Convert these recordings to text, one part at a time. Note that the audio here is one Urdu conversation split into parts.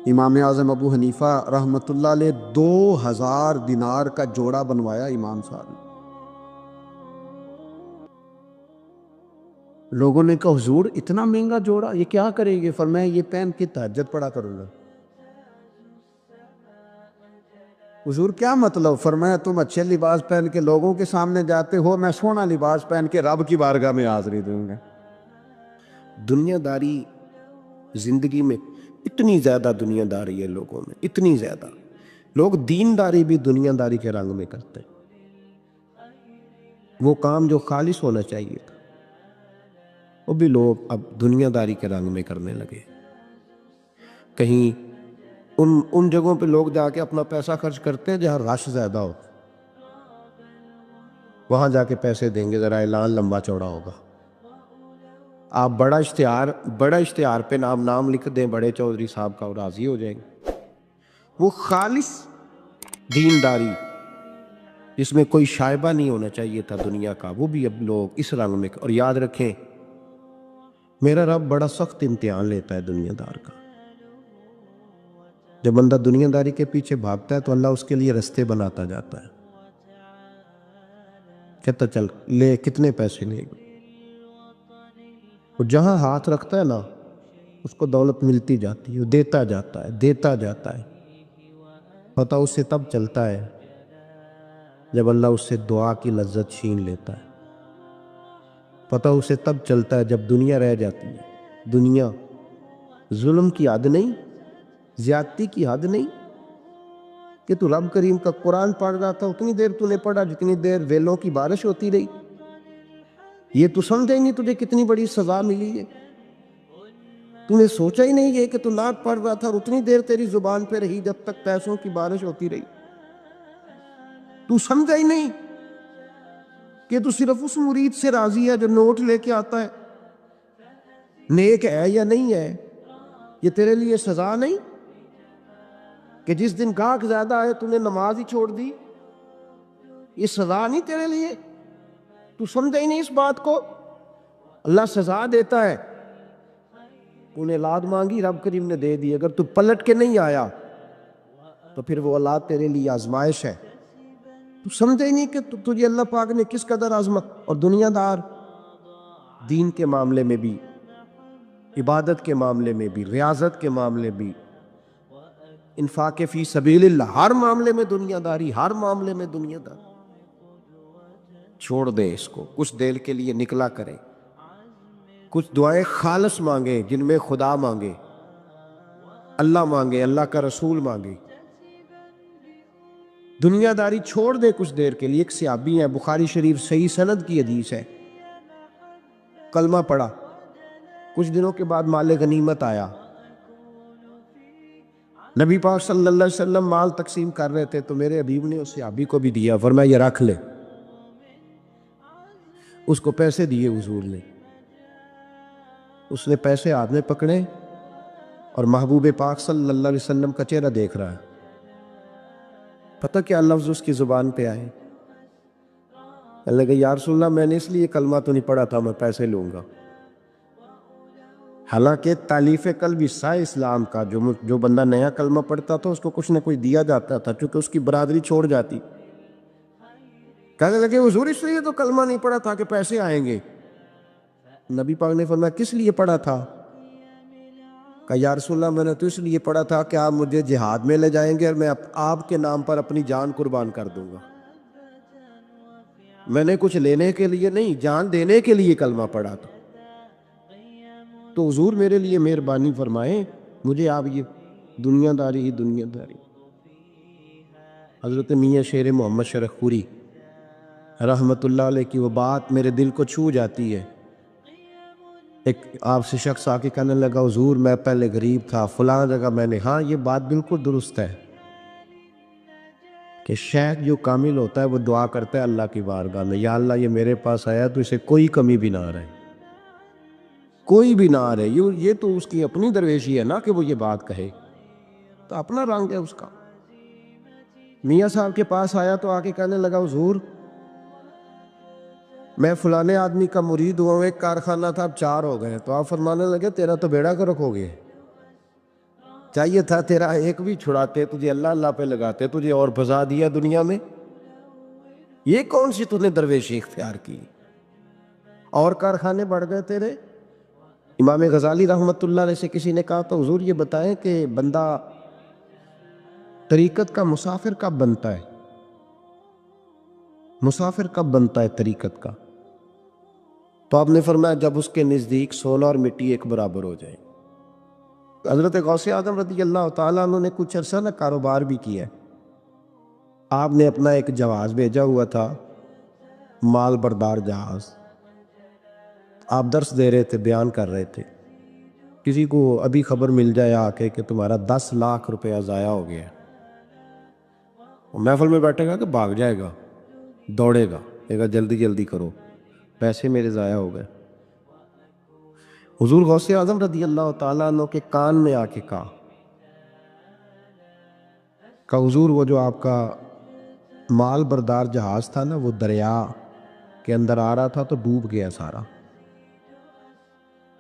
امام اعظم ابو حنیفہ رحمۃ اللہ علیہ 2000 دینار کا جوڑا بنوایا امام صاحب نے۔ لوگوں نے کہا حضور اتنا مہنگا جوڑا یہ کیا کریں گے؟ فرمایا یہ پہن کے تہجد پڑھا کروں گا۔ حضور کیا مطلب؟ فرمایا تم اچھے لباس پہن کے لوگوں کے سامنے جاتے ہو، میں سونا لباس پہن کے رب کی بارگاہ میں حاضری دوں گا۔ دنیا داری زندگی میں اتنی زیادہ دنیا داری ہے لوگوں میں، اتنی زیادہ۔ لوگ دینداری بھی دنیا داری کے رنگ میں کرتے ہیں۔ وہ کام جو خالص ہونا چاہیے تھا وہ بھی لوگ اب دنیا داری کے رنگ میں کرنے لگے۔ کہیں ان جگہوں پہ لوگ جا کے اپنا پیسہ خرچ کرتے ہیں جہاں رش زیادہ ہو، وہاں جا کے پیسے دیں گے، ذرا اعلان لمبا چوڑا ہوگا۔ آپ بڑا اشتہار پہ نام لکھ دیں بڑے چودھری صاحب کا، اور راضی ہو جائیں گے۔ وہ خالص دینداری جس میں کوئی شائبہ نہیں ہونا چاہیے تھا دنیا کا، وہ بھی اب لوگ اس رنگ میں۔ اور یاد رکھیں میرا رب بڑا سخت امتحان لیتا ہے دنیا دار کا۔ جب بندہ دنیا داری کے پیچھے بھاگتا ہے تو اللہ اس کے لیے رستے بناتا جاتا ہے، کہتا چل لے، کتنے پیسے لے گا؟ وہ جہاں ہاتھ رکھتا ہے نا اس کو دولت ملتی جاتی ہے، وہ دیتا جاتا ہے۔ پتہ اس سے تب چلتا ہے جب اللہ اس سے دعا کی لذت چھین لیتا ہے۔ پتہ اسے تب چلتا ہے جب دنیا رہ جاتی ہے۔ دنیا ظلم کی حد نہیں، زیادتی کی حد نہیں کہ تو رب کریم کا قرآن پڑھ رہا تھا، اتنی دیر تو نے پڑھا جتنی دیر ویلوں کی بارش ہوتی رہی۔ یہ تو سمجھے نہیں تجھے کتنی بڑی سزا ملی ہے؟ تو نے سوچا ہی نہیں ہے کہ تو نعت پڑھ رہا تھا اور اتنی دیر تیری زبان پہ رہی جب تک پیسوں کی بارش ہوتی رہی۔ تو سمجھا ہی نہیں کہ تو صرف اس مرید سے راضی ہے جو نوٹ لے کے آتا ہے؟ نیک ہے یا نہیں ہے؟ یہ تیرے لیے سزا نہیں کہ جس دن گاہک زیادہ آئے تو نے نماز ہی چھوڑ دی؟ یہ سزا نہیں تیرے لیے؟ تو سمجھا ہی نہیں اس بات کو؟ اللہ سزا دیتا ہے۔ تو نے اولاد مانگی، رب کریم نے دے دی۔ اگر تو پلٹ کے نہیں آیا تو پھر وہ اولاد تیرے لیے آزمائش ہے۔ تو سمجھے ہی نہیں کہ تجھے اللہ پاک نے کس قدر عظمت۔ اور دنیا دار دین کے معاملے میں بھی، عبادت کے معاملے میں بھی، ریاضت کے معاملے بھی، انفاق فی سبیل اللہ، ہر معاملے میں دنیا داری، ہر معاملے میں دنیا داری۔ چھوڑ دیں اس کو، کچھ دیر کے لیے نکلا کریں، کچھ دعائیں خالص مانگیں جن میں خدا مانگے، اللہ مانگے، اللہ کا رسول مانگے۔ دنیا داری چھوڑ دیں کچھ دیر کے لیے۔ ایک صحابی ہیں، بخاری شریف صحیح سند کی حدیث ہے، کلمہ پڑھا، کچھ دنوں کے بعد مال غنیمت آیا، نبی پاک صلی اللہ علیہ وسلم مال تقسیم کر رہے تھے تو میرے حبیب نے اس صحابی کو بھی دیا، فرمایا یہ رکھ لے۔ اس کو پیسے دیے حضور نے، اس نے پیسے ہاتھ میں پکڑے اور محبوب پاک صلی اللہ علیہ وسلم کا چہرہ دیکھ رہا ہے۔ پتہ کیا لفظ اس کی زبان پہ آئے؟ کہنے لگے یا رسول اللہ میں نے اس لیے کلمہ تو نہیں پڑھا تھا میں پیسے لوں گا۔ حالانکہ تالیف قلب حصہ ہے اسلام کا، جو بندہ نیا کلمہ پڑھتا تھا اس کو کچھ نہ کچھ دیا جاتا تھا چونکہ اس کی برادری چھوڑ جاتی۔ کہنے لگے حضور اس لیے تو کلمہ نہیں پڑھا تھا کہ پیسے آئیں گے؟ نبی پاک نے فرمایا کس لیے پڑھا تھا؟ کہا یا رسول اللہ میں نے تو اس لیے پڑھا تھا کہ آپ مجھے جہاد میں لے جائیں گے اور میں آپ کے نام پر اپنی جان قربان کر دوں گا۔ میں نے کچھ لینے کے لیے نہیں، جان دینے کے لیے کلمہ پڑھا تھا۔ تو حضور میرے لیے مہربانی فرمائیں، مجھے آپ یہ دنیا داری ہی دنیا داری۔ حضرت میاں شیر محمد شرخپوری رحمت اللہ علیہ کی وہ بات میرے دل کو چھو جاتی ہے۔ ایک آپ سے شخص آ کے کہنے لگا حضور میں پہلے غریب تھا فلاں جگہ میں نے، ہاں یہ بات بالکل درست ہے کہ شیخ جو کامل ہوتا ہے وہ دعا کرتا ہے اللہ کی بارگاہ میں، یا اللہ یہ میرے پاس آیا تو اسے کوئی کمی بھی نہ رہے، کوئی بھی نہ رہے۔ یہ تو اس کی اپنی درویشی ہے نا کہ وہ یہ بات کہے، تو اپنا رنگ ہے اس کا۔ میاں صاحب کے پاس آیا تو آ کے کہنے لگا حضور میں فلانے آدمی کا مرید ہوا ہوں، ایک کارخانہ تھا اب 4 ہو گئے، تو آپ فرمانے لگے تیرا تو بیڑا گرک ہو گیا، چاہیے تھا تیرا ایک بھی چھڑاتے، تجھے اللہ اللہ پہ لگاتے، تجھے اور پھنسا دیا دنیا میں۔ یہ کون سی تو نے درویشی اختیار کی؟ اور کارخانے بڑھ گئے تیرے۔ امام غزالی رحمۃ اللہ علیہ سے کسی نے کہا تو حضور یہ بتائیں کہ بندہ طریقت کا مسافر کب بنتا ہے؟ مسافر کب بنتا ہے طریقت کا؟ تو آپ نے فرمایا جب اس کے نزدیک سونا اور مٹی ایک برابر ہو جائے۔ حضرت غوث اعظم رضی اللہ تعالیٰ عنہ نے کچھ عرصہ نہ کاروبار بھی کیا ہے۔ آپ نے اپنا ایک جہاز بھیجا ہوا تھا، مال بردار جہاز۔ آپ درس دے رہے تھے، بیان کر رہے تھے، کسی کو ابھی خبر مل جائے آ کے کہ تمہارا 10 لاکھ روپیہ ضائع ہو گیا، وہ محفل میں بیٹھے گا کہ بھاگ جائے گا، دوڑے گا، کہے گا جلدی جلدی کرو، پیسے میرے ضائع ہو گئے۔ حضور غوث اعظم رضی اللہ تعالیٰ عنہ کے کان میں آ کے کہا کہ حضور وہ جو آپ کا مال بردار جہاز تھا نا، وہ دریا کے اندر آ رہا تھا تو ڈوب گیا سارا،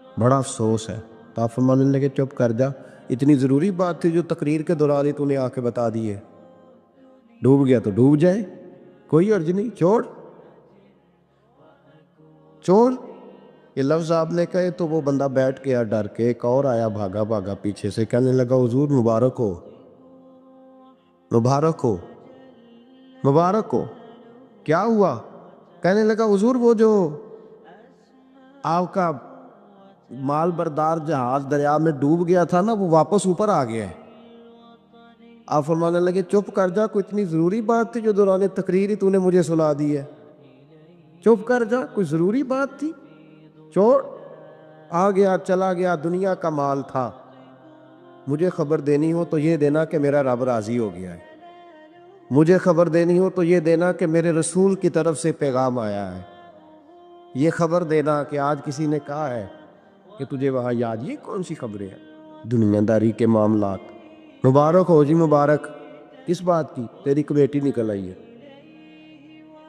بڑا افسوس ہے۔ تو آپ فرمانے لگے چپ کر جا، اتنی ضروری بات تھی جو تقریر کے دوران ہی تو نے آ کے بتا دی ہے، ڈوب گیا تو ڈوب جائے، کوئی عرض نہیں، چھوڑ چھوڑ۔ یہ لفظ آپ نے کہے تو وہ بندہ بیٹھ گیا ڈر کے، ایک اور آیا بھاگا بھاگا پیچھے سے، کہنے لگا حضور مبارک ہو، مبارک ہو، مبارک ہو۔ کیا ہوا؟ کہنے لگا حضور وہ جو آپ کا مال بردار جہاز دریا میں ڈوب گیا تھا نا، وہ واپس اوپر آ گیا ہے۔ آپ فرمانے لگے چپ کر جا، کوئی اتنی ضروری بات تھی جو دوران تقریر ہی تو نے مجھے سنا دی ہے، چپ کر جا، کوئی ضروری بات تھی، چھوڑ۔ آ گیا چلا گیا، دنیا کا مال تھا، مجھے خبر دینی ہو تو یہ دینا کہ میرا رب راضی ہو گیا ہے، مجھے خبر دینی ہو تو یہ دینا کہ میرے رسول کی طرف سے پیغام آیا ہے، یہ خبر دینا کہ آج کسی نے کہا ہے کہ تجھے وہاں یاد۔ یہ کون سی خبریں ہیں؟ دنیا داری کے معاملات۔ مبارک ہو جی، مبارک۔ کس بات کی؟ تیری کمیٹی نکل آئی ہے،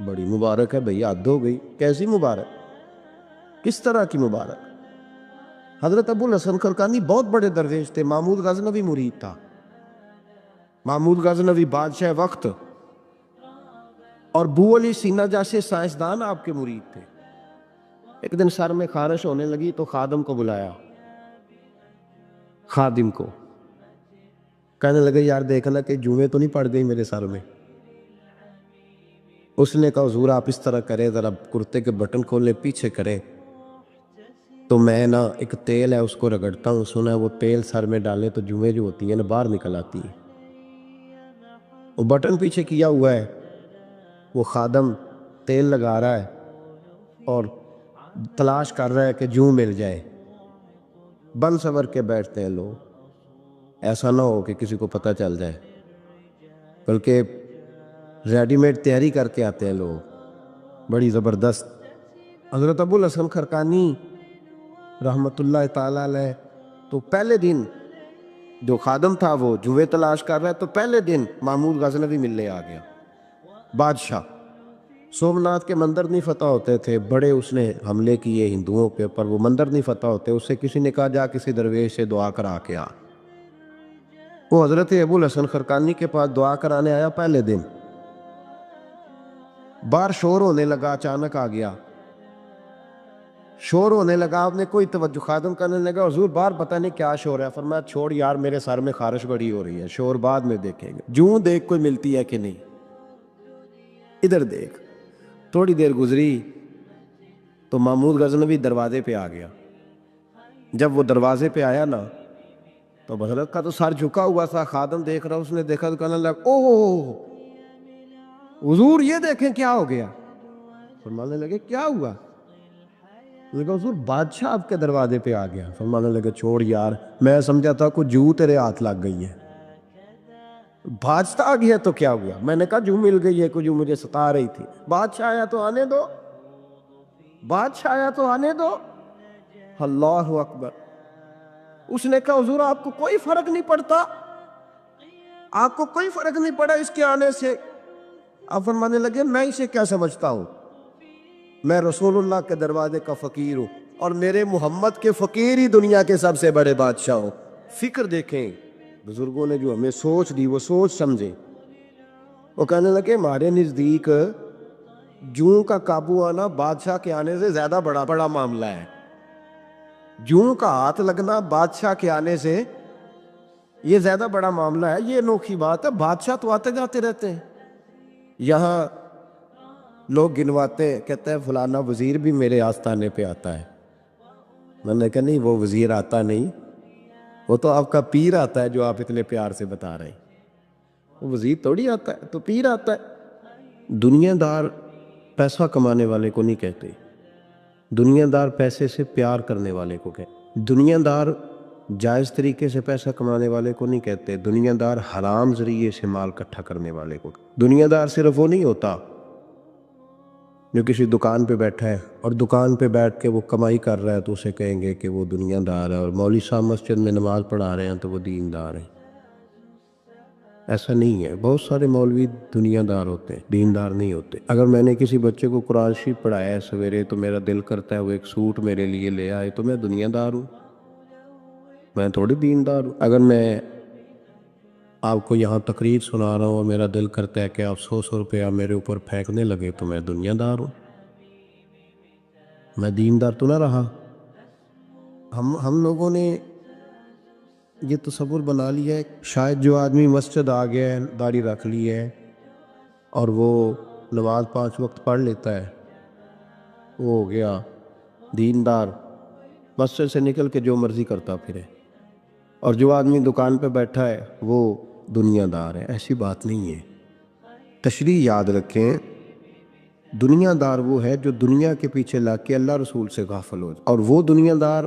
بڑی مبارک ہے بھئی، حد ہو گئی، کیسی مبارک، کس طرح کی مبارک؟ حضرت ابو الحسن خرقانی بہت بڑے درویش تھے، محمود غزنوی مرید تھا، محمود غزنوی بادشاہ وقت اور بو علی سینا جیسے سائنسدان آپ کے مرید تھے۔ ایک دن سر میں خارش ہونے لگی تو خادم کو بلایا، خادم کو، کہنے لگے یار دیکھنا کہ جوئیں تو نہیں پڑ گئی میرے سر میں۔ اس نے کہا حضور آپ اس طرح کریں، ذرا کرتے کے بٹن کھولیں، پیچھے کریں تو میں نا ایک تیل ہے اس کو رگڑتا ہوں، سنا ہے وہ تیل سر میں ڈالیں تو جوئیں جو ہوتی ہیں نا باہر نکل آتی ہیں۔ وہ بٹن پیچھے کیا ہوا ہے، وہ خادم تیل لگا رہا ہے اور تلاش کر رہا ہے کہ جوں مل جائے۔ بن سور کے بیٹھتے ہیں لوگ، ایسا نہ ہو کہ کسی کو پتہ چل جائے، بلکہ ریڈی میڈ تیاری کر کے آتے ہیں لوگ، بڑی زبردست۔ حضرت ابو الحسن خرقانی رحمۃ اللہ تعالیٰ علیہ تو پہلے دن جو خادم تھا وہ جوئیں تلاش کر رہا ہے، تو پہلے دن محمود غزنوی ملنے آ گیا۔ بادشاہ سومناتھ کے مندر نہیں فتح ہوتے تھے، بڑے اس نے حملے کیے ہندوؤں پہ، پر وہ مندر نہیں فتح ہوتے، اس سے کسی نے کہا جا کسی درویش سے دعا کرا کے آ۔ وہ حضرت ابو الحسن خرقانی کے پاس دعا کرانے آیا پہلے دن، باہر شور ہونے لگا، اچانک آ گیا، شور ہونے لگا، آپ نے کوئی توجہ، خادم کرنے لگا حضور باہر پتہ نہیں کیا شور ہے، فرمایا چھوڑ یار میرے سر میں خارش بڑی ہو رہی ہے، شور بعد میں دیکھیں گے، جوں دیکھ کوئی ملتی ہے کہ نہیں، ادھر دیکھ۔ تھوڑی دیر گزری تو محمود غزنوی دروازے پہ آ گیا۔ جب وہ دروازے پہ آیا نا تو حضرت کا تو سر جھکا ہوا تھا، خادم دیکھ رہا، اس نے دیکھا تو کہنے لگا اوہ حضور یہ دیکھیں کیا ہو گیا۔ فرمانے لگے کیا ہوا؟ لگا حضور بادشاہ آپ کے دروازے پہ آ گیا۔ فرمانے لگے چھوڑ یار، میں سمجھا تھا کوئی جو تیرے ہاتھ لگ گئی ہے، بادشاہ آ گیا تو کیا ہوا؟ میں نے کہا جو مل گئی ہے، کوئی جو مجھے ستا رہی تھی، بادشاہ آیا تو آنے دو، بادشاہ آیا تو آنے دو۔ اللہ اکبر۔ اس نے کہا حضور آپ کو کوئی فرق نہیں پڑتا، آپ کو کوئی فرق نہیں پڑا اس کے آنے سے؟ آپ فرمانے لگے میں اسے کیا سمجھتا ہوں، میں رسول اللہ کے دروازے کا فقیر ہوں، اور میرے محمد کے فقیر ہی دنیا کے سب سے بڑے بادشاہ ہوں۔ فکر دیکھیں، بزرگوں نے جو ہمیں سوچ دی وہ سوچ سمجھے. وہ کہنے لگے ہمارے نزدیک جوں کا قابو آنا بادشاہ کے آنے سے زیادہ بڑا معاملہ ہے. جوں کا ہاتھ لگنا بادشاہ کے آنے سے یہ زیادہ بڑا معاملہ ہے. یہ انوکھی بات ہے. بادشاہ تو آتے جاتے رہتے ہیں. یہاں لوگ گنواتے ہیں, کہتے ہیں فلانا وزیر بھی میرے آستانے پہ آتا ہے. میں نے کہا نہیں, وہ وزیر آتا نہیں, وہ تو آپ کا پیر آتا ہے جو آپ اتنے پیار سے بتا رہے ہیں. وہ وزیر تھوڑی آتا ہے, تو پیر آتا ہے. دنیا دار پیسہ کمانے والے کو نہیں کہتے, دنیا دار پیسے سے پیار کرنے والے کو کہتے. دنیا دار جائز طریقے سے پیسہ کمانے والے کو نہیں کہتے, دنیا دار حرام ذریعے سے مال اکٹھا کرنے والے کو. دنیا دار صرف وہ نہیں ہوتا جو کسی دکان پہ بیٹھا ہے اور دکان پہ بیٹھ کے وہ کمائی کر رہا ہے تو اسے کہیں گے کہ وہ دنیا دار ہے, اور مولوی صاحب مسجد میں نماز پڑھا رہے ہیں تو وہ دیندار ہیں. ایسا نہیں ہے. بہت سارے مولوی دنیا دار ہوتے ہیں, دیندار نہیں ہوتے. اگر میں نے کسی بچے کو قرآن شریف پڑھایا ہے سویرے تو میرا دل کرتا ہے وہ ایک سوٹ میرے لیے لے آئے تو میں دنیا دار ہوں, میں تھوڑی دیندار ہوں. اگر میں آپ کو یہاں تقریر سنا رہا ہوں اور میرا دل کرتا ہے کہ آپ 100 روپیہ میرے اوپر پھینکنے لگے تو میں دنیا دار ہوں, میں دیندار تو نہ رہا. ہم لوگوں نے یہ تصور بنا لیا ہے شاید جو آدمی مسجد آ گیا ہے, داڑھی رکھ لی ہے اور وہ نماز 5 وقت پڑھ لیتا ہے, وہ ہو گیا دیندار, مسجد سے نکل کے جو مرضی کرتا پھرے. اور جو آدمی دکان پہ بیٹھا ہے وہ دنیا دار ہے. ایسی بات نہیں ہے. تشریح یاد رکھیں, دنیا دار وہ ہے جو دنیا کے پیچھے لگ کے اللہ رسول سے غافل ہو جائے. اور وہ دنیا دار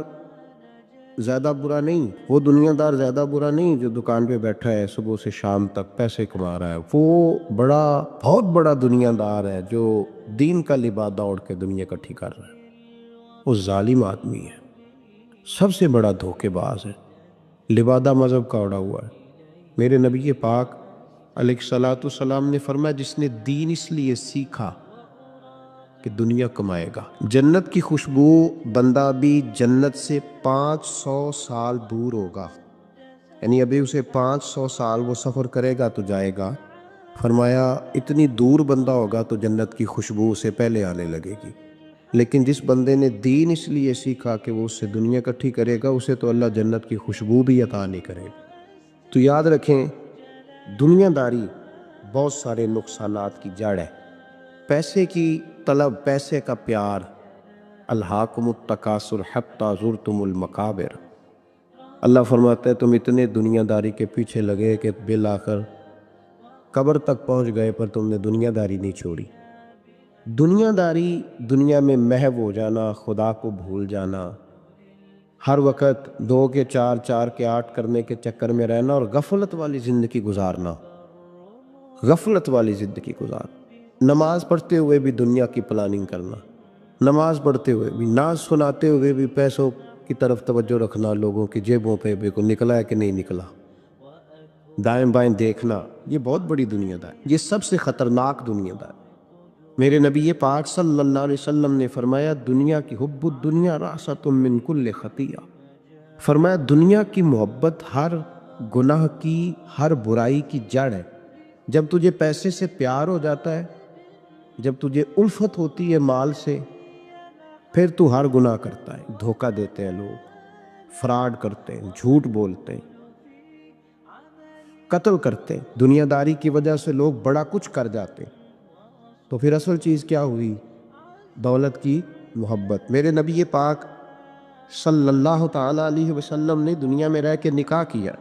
زیادہ برا نہیں, وہ دنیا دار زیادہ برا نہیں جو دکان پہ بیٹھا ہے صبح سے شام تک پیسے کما رہا ہے. وہ بہت بڑا دنیا دار ہے جو دین کا لبادہ اوڑھ کے دنیا اکٹھی کر رہا ہے. وہ ظالم آدمی ہے, سب سے بڑا دھوکے باز ہے, لبادہ مذہب کا اوڑھا ہوا ہے. میرے نبی پاک علیہ الصلوۃ والسلام نے فرمایا جس نے دین اس لیے سیکھا کہ دنیا کمائے گا. جنت کی خوشبو بندہ بھی جنت سے 500 سال دور ہوگا, یعنی ابھی اسے 500 سال وہ سفر کرے گا تو جائے گا. فرمایا اتنی دور بندہ ہوگا تو جنت کی خوشبو اسے پہلے آنے لگے گی. لیکن جس بندے نے دین اس لیے سیکھا کہ وہ اس سے دنیا اکٹھی کرے گا, اسے تو اللہ جنت کی خوشبو بھی عطا نہیں کرے گا. تو یاد رکھیں دنیا داری بہت سارے نقصانات کی جڑ ہے. پیسے کی طلب, پیسے کا پیار, الہاکم التکاثر حتی زرتم المقابر. اللہ فرماتا ہے تم اتنے دنیا داری کے پیچھے لگے کہ بالآخر قبر تک پہنچ گئے پر تم نے دنیا داری نہیں چھوڑی. دنیا داری دنیا میں محو ہو جانا, خدا کو بھول جانا, ہر وقت 2 کے 4, 4 کے 8 کرنے کے چکر میں رہنا اور غفلت والی زندگی گزارنا, غفلت والی زندگی گزارنا. نماز پڑھتے ہوئے بھی دنیا کی پلاننگ کرنا, نماز پڑھتے ہوئے بھی, نعت سناتے ہوئے بھی پیسوں کی طرف توجہ رکھنا, لوگوں کی جیبوں پہ بھی کوئی نکلا ہے کہ نہیں نکلا, دائیں بائیں دیکھنا. یہ بہت بڑی دنیا دار, یہ سب سے خطرناک دنیا دار. میرے نبی پاک صلی اللہ علیہ وسلم نے فرمایا دنیا کی حب الدنیا رأسۃ من کل خطیہ. فرمایا دنیا کی محبت ہر گناہ کی, ہر برائی کی جڑ ہے. جب تجھے پیسے سے پیار ہو جاتا ہے, جب تجھے الفت ہوتی ہے مال سے, پھر تو ہر گناہ کرتا ہے. دھوکہ دیتے ہیں لوگ, فراڈ کرتے ہیں, جھوٹ بولتے ہیں, قتل کرتے ہیں. دنیا داری کی وجہ سے لوگ بڑا کچھ کر جاتے ہیں. تو پھر اصل چیز کیا ہوئی؟ دولت کی محبت. میرے نبی پاک صلی اللہ تعالیٰ علیہ وسلم نے دنیا میں رہ کے نکاح کیا.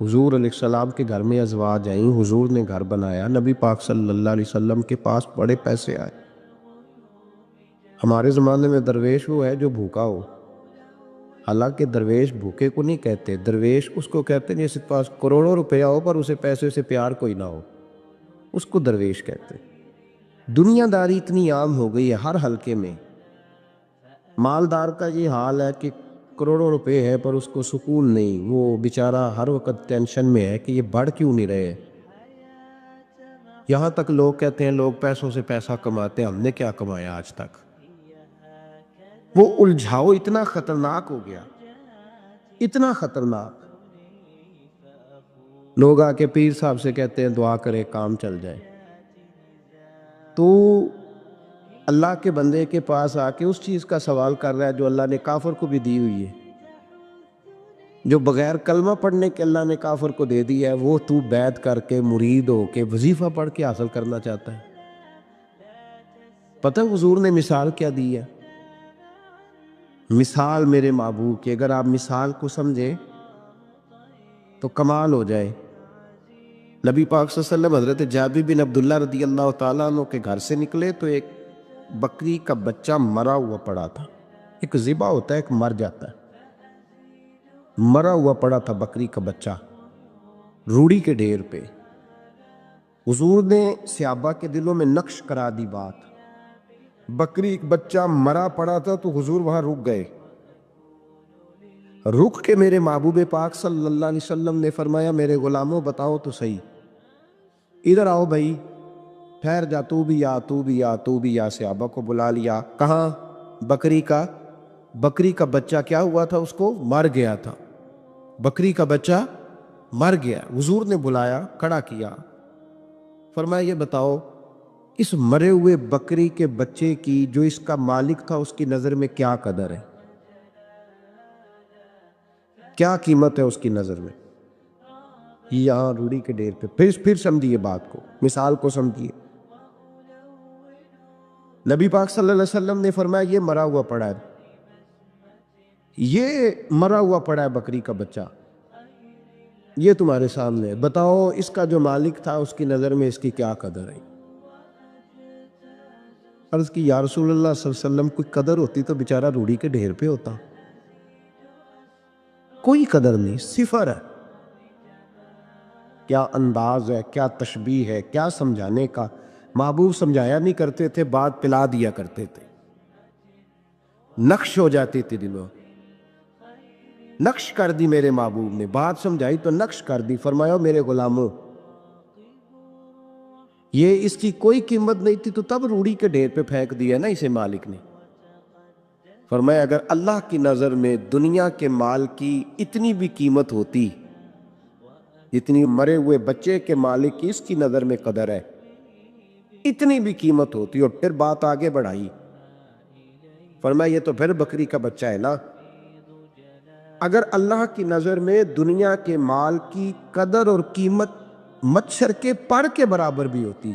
حضور علیہ السلام کے گھر میں ازواج آئیں, حضور نے گھر بنایا. نبی پاک صلی اللہ علیہ وسلم کے پاس بڑے پیسے آئے. ہمارے زمانے میں درویش وہ ہے جو بھوکا ہو, حالانکہ درویش بھوکے کو نہیں کہتے, درویش اس کو کہتے ہیں جس کے پاس کروڑوں روپیہ ہو پر اسے پیسے سے پیار کوئی نہ ہو, اس کو درویش کہتے. دنیا داری اتنی عام ہو گئی ہے ہر حلقے میں. مالدار کا یہ حال ہے کہ کروڑوں روپے ہے پر اس کو سکون نہیں, وہ بیچارہ ہر وقت ٹینشن میں ہے کہ یہ بڑھ کیوں نہیں رہے. یہاں تک لوگ کہتے ہیں لوگ پیسوں سے پیسہ کماتے ہیں, ہم نے کیا کمایا آج تک. وہ الجھاؤ اتنا خطرناک ہو گیا, اتنا خطرناک. لوگ آ کے پیر صاحب سے کہتے ہیں دعا کرے کام چل جائے، تو اللہ کے بندے کے پاس آ کے اس چیز کا سوال کر رہا ہے جو اللہ نے کافر کو بھی دی ہوئی ہے، جو بغیر کلمہ پڑھنے کے اللہ نے کافر کو دے دی ہے، وہ تو بیعت کر کے مرید ہو کے وظیفہ پڑھ کے حاصل کرنا چاہتا ہے۔ پتہ حضور نے مثال کیا دی ہے؟ مثال میرے محبوب کی، اگر آپ مثال کو سمجھیں تو کمال ہو جائے۔ نبی پاک صلی اللہ علیہ وسلم حضرت جابر بن عبداللہ رضی اللہ تعالیٰ عنہ کے گھر سے نکلے تو ایک بکری کا بچہ مرا ہوا پڑا تھا۔ ایک ذبح ہوتا ہے، ایک مر جاتا ہے، مرا ہوا پڑا تھا بکری کا بچہ روڑی کے ڈھیر پہ۔ حضور نے صحابہ کے دلوں میں نقش کرا دی بات، بکری ایک بچہ مرا پڑا تھا تو حضور وہاں رک گئے۔ رک کے میرے محبوب پاک صلی اللہ علیہ وسلم نے فرمایا میرے غلاموں بتاؤ تو صحیح، ادھر آؤ بھائی، ٹھہر جا، تو بھی آ، تو بھی آ، تو بھی آ۔ صحابہ کو بلا لیا، کہاں؟ بکری کا بچہ کیا ہوا تھا؟ اس کو مر گیا تھا، بکری کا بچہ مر گیا۔ حضور نے بلایا، کھڑا کیا، فرمایا یہ بتاؤ اس مرے ہوئے بکری کے بچے کی جو اس کا مالک تھا اس کی نظر میں کیا قدر ہے، کیا قیمت ہے اس کی نظر میں؟ یہاں روڑی کے ڈھیر پہ پھر سمجھیے بات کو، مثال کو سمجھیے۔ نبی پاک صلی اللہ علیہ وسلم نے فرمایا یہ مرا ہوا پڑا ہے، یہ مرا ہوا پڑا ہے بکری کا بچہ، یہ تمہارے سامنے ہے، بتاؤ اس کا جو مالک تھا اس کی نظر میں اس کی کیا قدر ہے؟ عرض کی یا رسول اللہ صلی اللہ علیہ وسلم کوئی قدر ہوتی تو بیچارہ روڑی کے ڈھیر پہ ہوتا، کوئی قدر نہیں، صفر ہے۔ کیا انداز ہے، کیا تشبیہ ہے، کیا سمجھانے کا۔ محبوب سمجھایا نہیں کرتے تھے، بات پلا دیا کرتے تھے، نقش ہو جاتی تھی دلوں، نقش کر دی میرے محبوب نے، بات سمجھائی تو نقش کر دی۔ فرمایا میرے غلاموں یہ اس کی کوئی قیمت نہیں تھی تو تب روڑی کے ڈھیر پہ پھینک دیا نا اسے مالک نے۔ فرمایا اگر اللہ کی نظر میں دنیا کے مال کی اتنی بھی قیمت ہوتی جتنی مرے ہوئے بچے کے مالک کی اس کی نظر میں قدر ہے، اتنی بھی قیمت ہوتی، اور پھر بات آگے بڑھائی، فرمایا یہ تو پھر بکری کا بچہ ہے نا، اگر اللہ کی نظر میں دنیا کے مال کی قدر اور قیمت مچھر کے پر کے برابر بھی ہوتی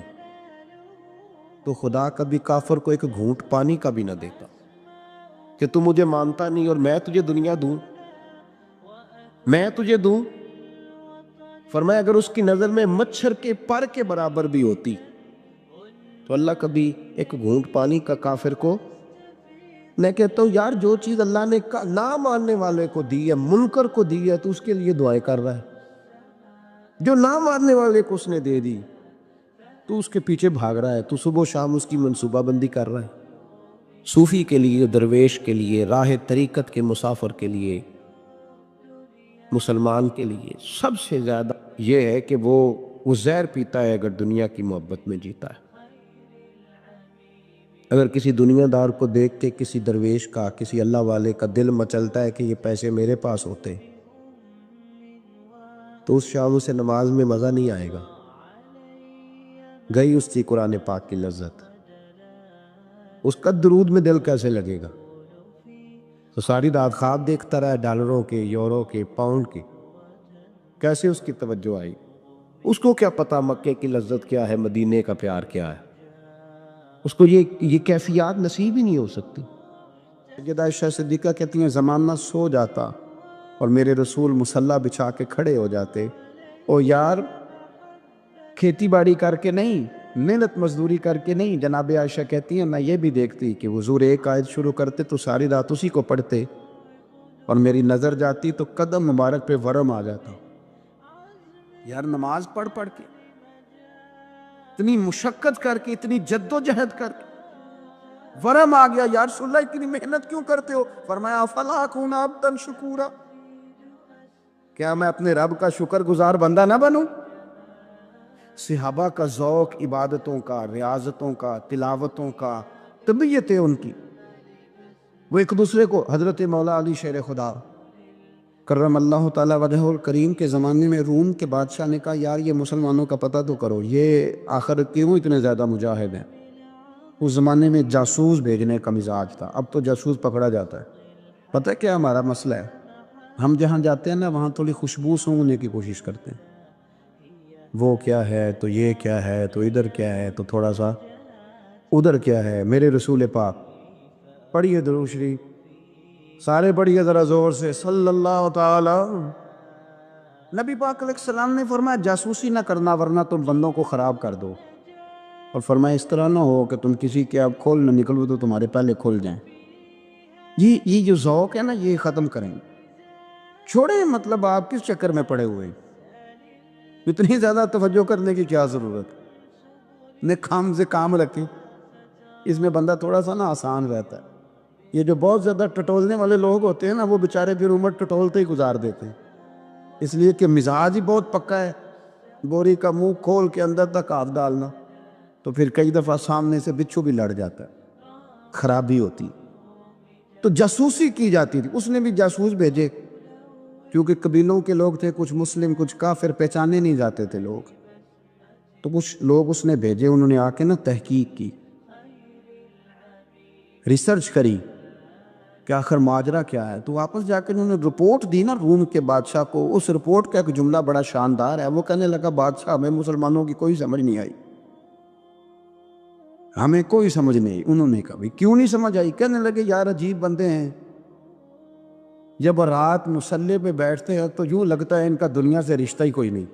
تو خدا کبھی کافر کو ایک گھونٹ پانی کا بھی نہ دیتا کہ تو مجھے مانتا نہیں اور میں تجھے دنیا دوں، میں تجھے دوں۔ فرمایا اگر اس کی نظر میں مچھر کے پر کے برابر بھی ہوتی تو اللہ کبھی ایک گھونٹ پانی کا کافر کو۔ میں کہتا ہوں یار جو چیز اللہ نے نہ ماننے والے کو دی ہے، منکر کو دی ہے، تو اس کے لیے دعائیں کر رہا ہے، جو نہ ماننے والے کو اس نے دے دی تو اس کے پیچھے بھاگ رہا ہے، تو صبح و شام اس کی منصوبہ بندی کر رہا ہے۔ صوفی کے لیے، درویش کے لیے، راہ طریقت کے مسافر کے لیے، مسلمان کے لیے سب سے زیادہ یہ ہے کہ وہ زہر پیتا ہے اگر دنیا کی محبت میں جیتا ہے۔ اگر کسی دنیا دار کو دیکھ کے کسی درویش کا، کسی اللہ والے کا دل مچلتا ہے کہ یہ پیسے میرے پاس ہوتے تو اس شام اسے نماز میں مزہ نہیں آئے گا، گئی اس کی قرآن پاک کی لذت، اس کا درود میں دل کیسے لگے گا؟ تو ساری رات خواب دیکھتا رہا ڈالروں کے، یورو کے، پاؤنڈ کے، کیسے اس کی توجہ آئی؟ اس کو کیا پتا مکے کی لذت کیا ہے، مدینے کا پیار کیا ہے، اس کو یہ کیفیات نصیب ہی نہیں ہو سکتی۔ سیدہ عائشہ صدیقہ کہتی ہیں زمانہ سو جاتا اور میرے رسول مصلی بچھا کے کھڑے ہو جاتے، او یار کھیتی باڑی کر کے نہیں، محنت مزدوری کر کے نہیں، جناب عائشہ کہتی ہیں میں یہ بھی دیکھتی کہ حضور ایک آیت شروع کرتے تو ساری رات اسی کو پڑھتے، اور میری نظر جاتی تو قدم مبارک پہ ورم آ جاتا۔ یار نماز پڑھ پڑھ کے، اتنی مشقت کر کے، اتنی جد و جہد کر کے ورم آ گیا، یا رسول اللہ اتنی محنت کیوں کرتے ہو؟ فرمایا افلا اکون عبدا شکورا، کیا میں اپنے رب کا شکر گزار بندہ نہ بنوں؟ صحابہ کا ذوق عبادتوں کا، ریاضتوں کا، تلاوتوں کا، طبیعت ہے ان کی، وہ ایک دوسرے کو، حضرت مولا علی شیر خدا کرم اللہ تعالیٰ وجہہ الکریم کے زمانے میں روم کے بادشاہ نے کہا یار یہ مسلمانوں کا پتہ تو کرو، یہ آخر کیوں اتنے زیادہ مجاہد ہیں۔ اس زمانے میں جاسوس بھیجنے کا مزاج تھا، اب تو جاسوس پکڑا جاتا ہے۔ پتہ ہے کیا ہمارا مسئلہ ہے؟ ہم جہاں جاتے ہیں نا وہاں تھوڑی خوشبو سونگنے کی کوشش کرتے ہیں، وہ کیا ہے تو یہ کیا ہے تو ادھر کیا ہے تو تھوڑا سا ادھر کیا ہے۔ میرے رسول پاک پڑھیے درود شریف، سارے پڑھیے ذرا زور سے، صلی اللہ تعالی۔ نبی پاک علیہ السلام نے فرمایا جاسوسی نہ کرنا ورنہ تم بندوں کو خراب کر دو، اور فرمایا اس طرح نہ ہو کہ تم کسی کے اب کھول نہ نکلو تو تمہارے پہلے کھل جائیں۔ یہ جو ذوق ہے نا یہ ختم کریں، چھوڑیں، مطلب آپ کس چکر میں پڑے ہوئے ہیں؟ اتنی زیادہ توجہ کرنے کی کیا ضرورت؟ نے کام سے کام رکھیں، اس میں بندہ تھوڑا سا نا آسان رہتا ہے۔ یہ جو بہت زیادہ ٹٹولنے والے لوگ ہوتے ہیں نا وہ بیچارے پھر عمر ٹٹولتے ہی گزار دیتے ہیں، اس لیے کہ مزاج ہی بہت پکا ہے۔ بوری کا منہ کھول کے اندر تک ہاتھ ڈالنا تو پھر کئی دفعہ سامنے سے بچھو بھی لڑ جاتا ہے، خرابی ہوتی۔ تو جاسوسی کی جاتی تھی، اس نے بھی جاسوس بھیجے، کیونکہ قبیلوں کے لوگ تھے، کچھ مسلم کچھ کافر، پہچانے نہیں جاتے تھے لوگ، تو کچھ لوگ اس نے بھیجے، انہوں نے آ کے نا تحقیق کی، ریسرچ کری کہ آخر ماجرا کیا ہے۔ تو واپس جا کے انہوں نے رپورٹ دی نا روم کے بادشاہ کو۔ اس رپورٹ کا ایک جملہ بڑا شاندار ہے، وہ کہنے لگا بادشاہ ہمیں مسلمانوں کی کوئی سمجھ نہیں آئی، ہمیں کوئی سمجھ نہیں آئی۔ انہوں نے کہا بھئی کیوں نہیں سمجھ آئی؟ کہنے لگے یار عجیب بندے ہیں، جب رات مصلے پہ بیٹھتے ہیں تو یوں لگتا ہے ان کا دنیا سے رشتہ ہی کوئی نہیں،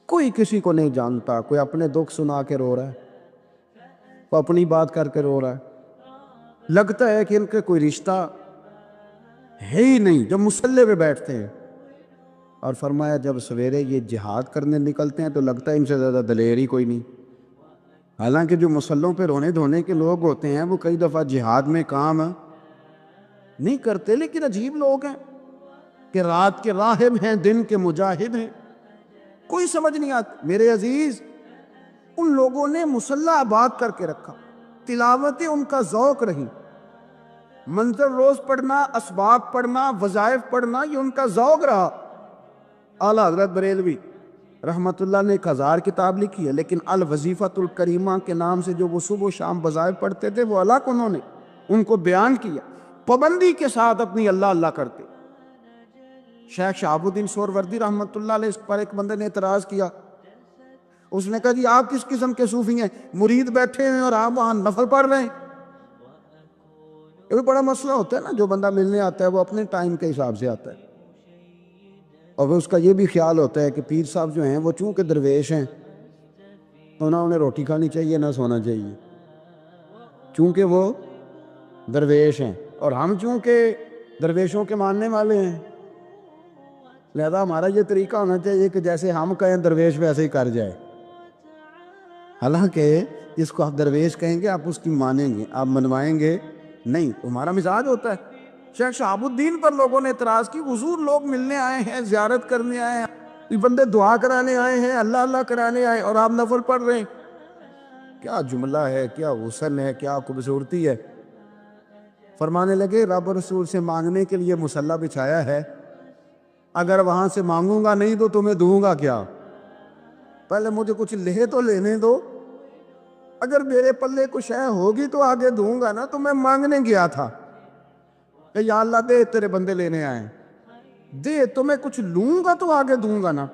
کوئی کسی کو نہیں جانتا، کوئی اپنے دکھ سنا کے رو رہا ہے، کوئی اپنی بات کر کے رو رہا ہے، لگتا ہے کہ ان کے کوئی رشتہ ہے ہی نہیں جب مصلے پہ بیٹھتے ہیں۔ اور فرمایا جب سویرے یہ جہاد کرنے نکلتے ہیں تو لگتا ہے ان سے زیادہ دلیر ہی کوئی نہیں، حالانکہ جو مصلوں پہ رونے دھونے کے لوگ ہوتے ہیں وہ کئی دفعہ جہاد میں کام نہیں کرتے، لیکن عجیب لوگ ہیں کہ رات کے راہب ہیں، دن کے مجاہد ہیں، کوئی سمجھ نہیں آتی۔ میرے عزیز، ان لوگوں نے مصلی آباد کر کے رکھا، تلاوتیں ان کا ذوق رہی، منظر روز پڑھنا، اسباق پڑھنا، وظائف پڑھنا، یہ ان کا ذوق رہا۔ اعلیٰ حضرت بریلوی رحمت اللہ نے 1000 کتاب لکھی ہے، لیکن الوظیفۃ الکریمہ کے نام سے جو وہ صبح و شام وظائف پڑھتے تھے وہ الگ انہوں نے ان کو بیان کیا، پابندی کے ساتھ اپنی اللہ اللہ کرتے۔ شیخ شہاب الدین سہروردی رحمت اللہ علیہ، اس پر ایک بندے نے اعتراض کیا، اس نے کہا جی آپ کس قسم کے صوفی ہیں، مرید بیٹھے ہیں اور آپ وہاں نفل پڑھ رہے ہیں؟ یہ بھی بڑا مسئلہ ہوتا ہے نا، جو بندہ ملنے آتا ہے وہ اپنے ٹائم کے حساب سے آتا ہے، اور اس کا یہ بھی خیال ہوتا ہے کہ پیر صاحب جو ہیں وہ چونکہ درویش ہیں تو نہ انہیں روٹی کھانی چاہیے نہ سونا چاہیے، چونکہ وہ درویش ہیں، اور ہم چونکہ درویشوں کے ماننے والے ہیں، لہذا ہمارا یہ طریقہ ہونا چاہیے کہ جیسے ہم کہیں درویش ویسے ہی کر جائے۔ حالانکہ جس کو آپ درویش کہیں گے آپ اس کی مانیں گے، آپ منوائیں گے نہیں، ہمارا مزاج ہوتا ہے۔ شیخ شہاب الدین پر لوگوں نے اعتراض کی، حضور لوگ ملنے آئے ہیں، زیارت کرنے آئے ہیں، یہ بندے دعا کرانے آئے ہیں، اللہ اللہ کرانے آئے، اور آپ نفل پڑھ رہے ہیں، کیا جملہ ہے، کیا حسن ہے، کیا خوبصورتی ہے۔ فرمانے لگے رب رسول سے مانگنے کے لیے مصلی بچھایا ہے، اگر وہاں سے مانگوں گا نہیں تو تمہیں دوں گا کیا؟ پہلے مجھے کچھ لے تو لینے دو، اگر میرے پلے کچھ ہے ہوگی تو آگے دوں گا نا، تو میں مانگنے گیا تھا کہ یا اللہ دے، تیرے بندے لینے آئے، دے تو میں کچھ لوں گا تو آگے دوں گا نا۔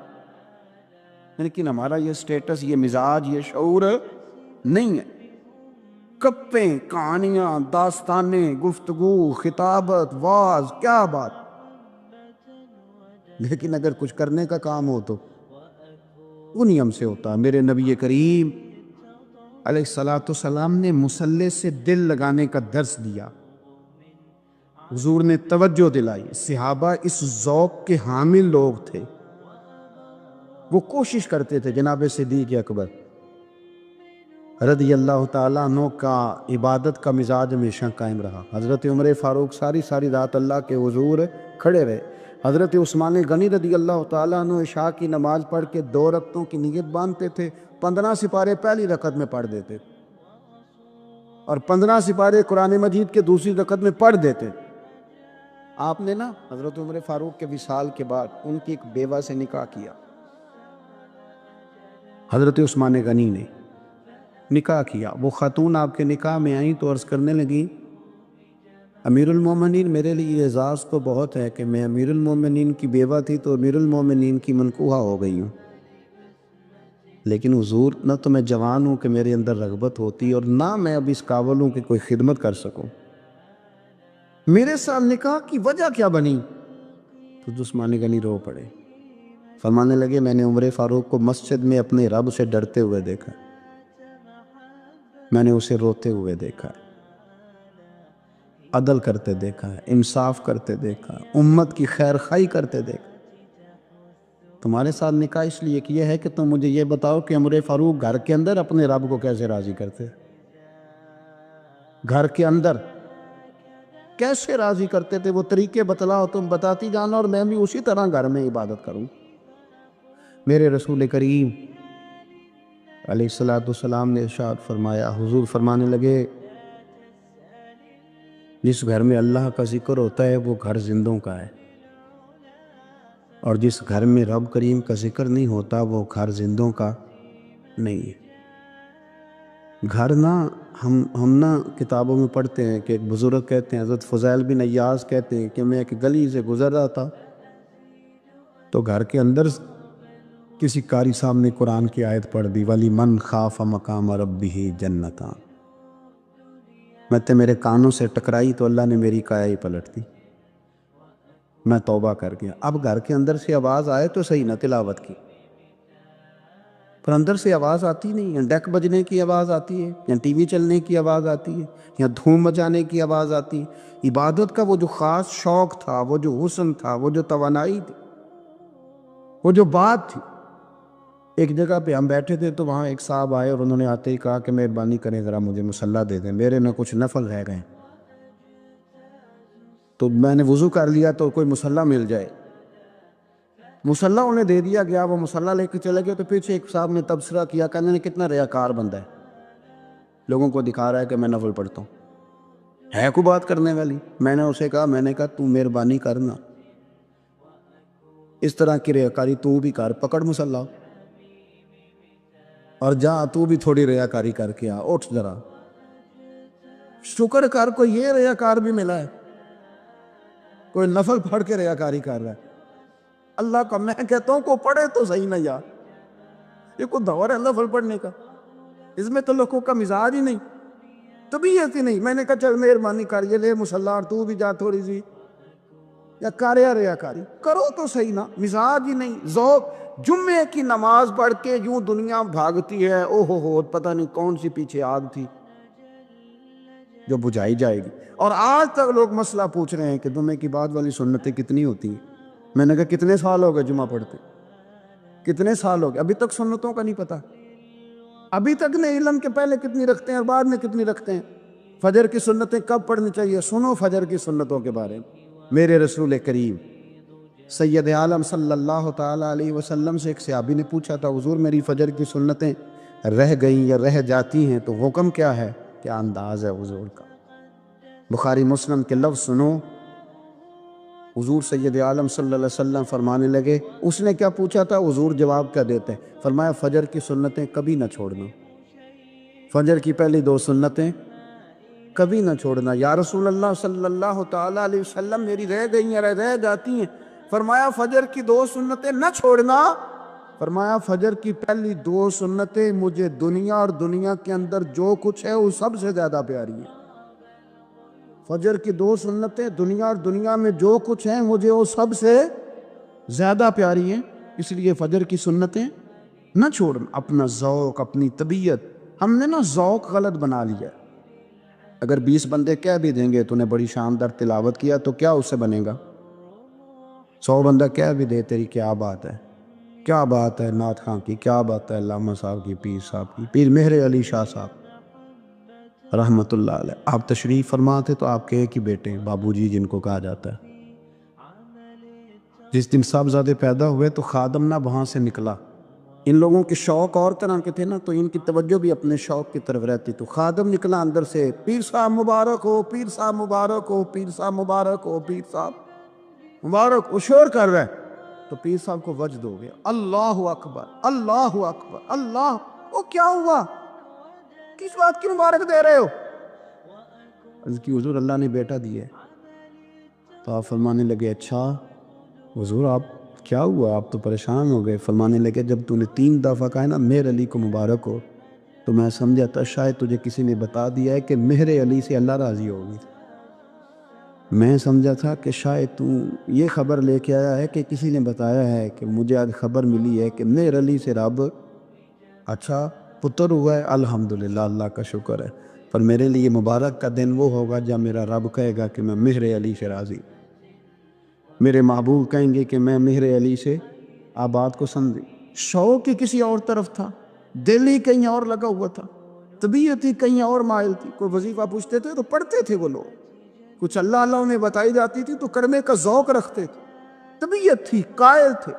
لیکن ہمارا یہ سٹیٹس، یہ مزاج، یہ شعور نہیں ہے۔ گپیں، کہانیاں، داستانیں، گفتگو، خطابت، واعظ، کیا بات، لیکن اگر کچھ کرنے کا کام ہو تو وہ نہیں ہم سے ہوتا۔ میرے نبی کریم علیہ السلام نے مصلی سے دل لگانے کا درس دیا، حضور نے توجہ دلائی، صحابہ اس ذوق کے حامل لوگ تھے، وہ کوشش کرتے تھے۔ جناب صدیق اکبر رضی اللہ تعالیٰ عنہ کا عبادت کا مزاج ہمیشہ قائم رہا۔ حضرت عمر فاروق ساری رات اللہ کے حضور کھڑے رہے۔ حضرت عثمان غنی رضی اللہ تعالیٰ عنہ عشاء کی نماز پڑھ کے 2 رکعتوں کی نیت باندھتے تھے، 15 سپارے پہلی رکعت میں پڑھ دیتے اور 15 سپارے قرآن مجید کے دوسری رکعت میں پڑھ دیتے۔ آپ نے نا حضرت عمر فاروق کے وصال کے بعد ان کی ایک بیوہ سے نکاح کیا، حضرت عثمان غنی نے نکاح کیا۔ وہ خاتون آپ کے نکاح میں آئیں تو عرض کرنے لگیں امیر المومنین میرے لیے اعزاز تو بہت ہے کہ میں امیر المومنین کی بیوہ تھی تو امیر المومنین کی منکوحہ ہو گئی ہوں، لیکن حضور نہ تو میں جوان ہوں کہ میرے اندر رغبت ہوتی اور نہ میں اب اس قابل ہوں کہ کوئی خدمت کر سکوں، میرے ساتھ نکاح کی وجہ کیا بنی؟ تو عثمان غنی رو پڑے، فرمانے لگے میں نے عمر فاروق کو مسجد میں اپنے رب سے ڈرتے ہوئے دیکھا، میں نے اسے روتے ہوئے دیکھا، عدل کرتے دیکھا ہے، انصاف کرتے دیکھا، امت کی خیر خواہی کرتے دیکھا۔ تمہارے ساتھ نکاح اس لیے کیا ہے کہ تم مجھے یہ بتاؤ کہ عمر فاروق گھر کے اندر اپنے رب کو کیسے راضی کرتے، گھر کے اندر کیسے راضی کرتے تھے، وہ طریقے بتلاؤ، تم بتاتی جانا اور میں بھی اسی طرح گھر میں عبادت کروں۔ میرے رسول کریم علیہ السلام نے ارشاد فرمایا، حضور فرمانے لگے جس گھر میں اللہ کا ذکر ہوتا ہے وہ گھر زندوں کا ہے، اور جس گھر میں رب کریم کا ذکر نہیں ہوتا وہ گھر زندوں کا نہیں ہے۔ گھر نا ہم نا کتابوں میں پڑھتے ہیں کہ ایک بزرگ کہتے ہیں، حضرت فضیل بن عیاض کہتے ہیں کہ میں ایک گلی سے گزر رہا تھا تو گھر کے اندر کسی قاری صاحب نے قرآن کی آیت پڑھ دی، وَلِمَنْ خَافَ مَقَامَ رَبِّهِ جَنَّتَانِ، میں تے میرے کانوں سے ٹکرائی تو اللہ نے میری کایا ہی پلٹ دی، میں توبہ کر گیا۔ اب گھر کے اندر سے آواز آئے تو صحیح نہ تلاوت کی، پر اندر سے آواز آتی نہیں ہے، ڈیک بجنے کی آواز آتی ہے، یا ٹی وی چلنے کی آواز آتی ہے، یا دھوم مچانے کی آواز آتی ہے۔ عبادت کا وہ جو خاص شوق تھا، وہ جو حسن تھا، وہ جو توانائی تھی، وہ جو بات تھی۔ ایک جگہ پہ ہم بیٹھے تھے تو وہاں ایک صاحب آئے اور انہوں نے آتے ہی کہا کہ مہربانی کریں ذرا مجھے مصلی دے دیں، میرے نہ کچھ نفل رہ گئے۔ تو میں نے وضو کر لیا تو کوئی مصلی مل جائے، مصلی انہیں دے دیا گیا، وہ مصلی لے کے چلے گئے تو پیچھے ایک صاحب نے تبصرہ کیا، کہنے نے کتنا ریاکار بندہ ہے، لوگوں کو دکھا رہا ہے کہ میں نفل پڑھتا ہوں، ہے کوئی بات کرنے والی؟ میں نے اسے کہا، میں نے کہا تو مہربانی کرنا اس طرح کی ریاکاری تو بھی کر، پکڑ مصلی اور جا تو بھی تھوڑی ریاکاری کر کے آ، اٹھ ذرا شکر کر، کوئی یہ ریاکار بھی ملا ہے، کوئی نفل پڑھ کے ریاکاری کر رہا ہے۔ اللہ کا میں کہتا ہوں کو پڑھے تو صحیح نہ یار، یہ کوئی دور ہے نفل پڑھنے کا؟ اس میں تو لوگوں کا مزاج ہی نہیں، طبیعت ہی نہیں۔ میں نے کہا چل مہربانی کر، یہ لے مصلی اور تو بھی جا تھوڑی سی، یا کاریا ریاکاری کرو تو صحیح نا، مزاج ہی نہیں، ذوق۔ جمعے کی نماز پڑھ کے یوں دنیا بھاگتی ہے، او ہو پتہ نہیں کون سی پیچھے آگ تھی جو بجھائی جائے گی، اور آج تک لوگ مسئلہ پوچھ رہے ہیں کہ جمعے کی بعد والی سنتیں کتنی ہوتی ہیں۔ میں نے کہا کتنے سال ہو گئے جمعہ پڑھتے، کتنے سال ہو گئے، ابھی تک سنتوں کا نہیں پتہ، ابھی تک نہیں علم کے پہلے کتنی رکھتے ہیں اور بعد میں کتنی رکھتے ہیں۔ فجر کی سنتیں کب پڑھنی چاہیے، سنو فجر کی سنتوں کے بارے میں۔ میرے رسول کریم سید عالم صلی اللہ تعالیٰ علیہ وسلم سے ایک صحابی نے پوچھا تھا، حضور میری فجر کی سنتیں رہ گئیں یا رہ جاتی ہیں تو حکم کیا ہے؟ کیا انداز ہے حضور کا؟ بخاری مسلم کے لفظ سنو، حضور سید عالم صلی اللہ علیہ وسلم فرمانے لگے، اس نے کیا پوچھا تھا، حضور جواب کیا دیتے ہیں؟ فرمایا فجر کی سنتیں کبھی نہ چھوڑنا، فجر کی پہلی 2 سنتیں کبھی نہ چھوڑنا۔ یا رسول اللہ صلی اللہ تعالیٰ علیہ وسلم میری رہ گئی ہیں، رہ جاتی ہیں۔ فرمایا فجر کی 2 سنتیں نہ چھوڑنا، فرمایا فجر کی پہلی 2 سنتیں مجھے دنیا اور دنیا کے اندر جو کچھ ہے وہ سب سے زیادہ پیاری ہے۔ فجر کی 2 سنتیں دنیا اور دنیا میں جو کچھ ہیں مجھے وہ سب سے زیادہ پیاری ہیں، اس لیے فجر کی سنتیں نہ چھوڑنا۔ اپنا ذوق، اپنی طبیعت، ہم نے نا ذوق غلط بنا لیا۔ اگر 20 بندے کہہ بھی دیں گے تو نے بڑی شاندار تلاوت کیا تو کیا اس سے بنے گا؟ 100 بندہ کہہ بھی دے تیری کیا بات ہے، کیا بات ہے نعت خاں کی، کیا بات ہے علامہ صاحب کی، پیر صاحب کی، پیر مہر علی شاہ صاحب رحمت اللہ علیہ، آپ تشریف فرما تھے تو آپ کے ایک ہی بیٹے بابو جی جن کو کہا جاتا ہے، جس دن صاحبزادے پیدا ہوئے تو خادم نہ وہاں سے نکلا۔ ان لوگوں کے شوق اور طرح کے تھے نا، تو ان کی توجہ بھی اپنے شوق کی طرف رہتی، تو خادم نکلا اندر سے، پیر صاحب مبارک ہو، پیر صاحب مبارک ہو، پیر صاحب مبارک ہو، پیر صاحب۔ مبارک، وہ شور کر رہا ہے تو پیر صاحب کو وجد ہو گیا، اللہ اکبر اللہ اکبر اللہ، وہ کیا ہوا، کس بات کی مبارک دے رہے ہو؟ عرض کی حضور اللہ نے بیٹا دیا ہے۔ تو آپ فرمانے لگے اچھا حضور آپ کیا ہوا، آپ تو پریشان ہو گئے۔ فرمانے لگے جب تو نے 3 دفعہ کہا ہے نا مہر علی کو مبارک ہو، تو میں سمجھا تھا شاید تجھے کسی نے بتا دیا ہے کہ مہر علی سے اللہ راضی ہوگی۔ میں سمجھا تھا کہ شاید تو یہ خبر لے کے آیا ہے کہ کسی نے بتایا ہے کہ مجھے آج خبر ملی ہے کہ مہر علی سے رب اچھا پتر ہوا ہے، الحمدللہ اللہ کا شکر ہے، پر میرے لیے مبارک کا دن وہ ہوگا جب میرا رب کہے گا کہ میں مہر علی سے راضی، میرے محبوب کہیں گے کہ میں مہر علی سے آپ بات کو سمجھی۔ شوق ہی کسی اور طرف تھا، دل ہی کہیں اور لگا ہوا تھا، طبیعت ہی کہیں اور مائل تھی۔ کوئی وظیفہ پوچھتے تھے تو پڑھتے تھے وہ لوگ، کچھ اللہ اللہ انہیں بتائی جاتی تھی تو کرنے کا ذوق رکھتے تھے، طبیعت تھی، قائل تھے۔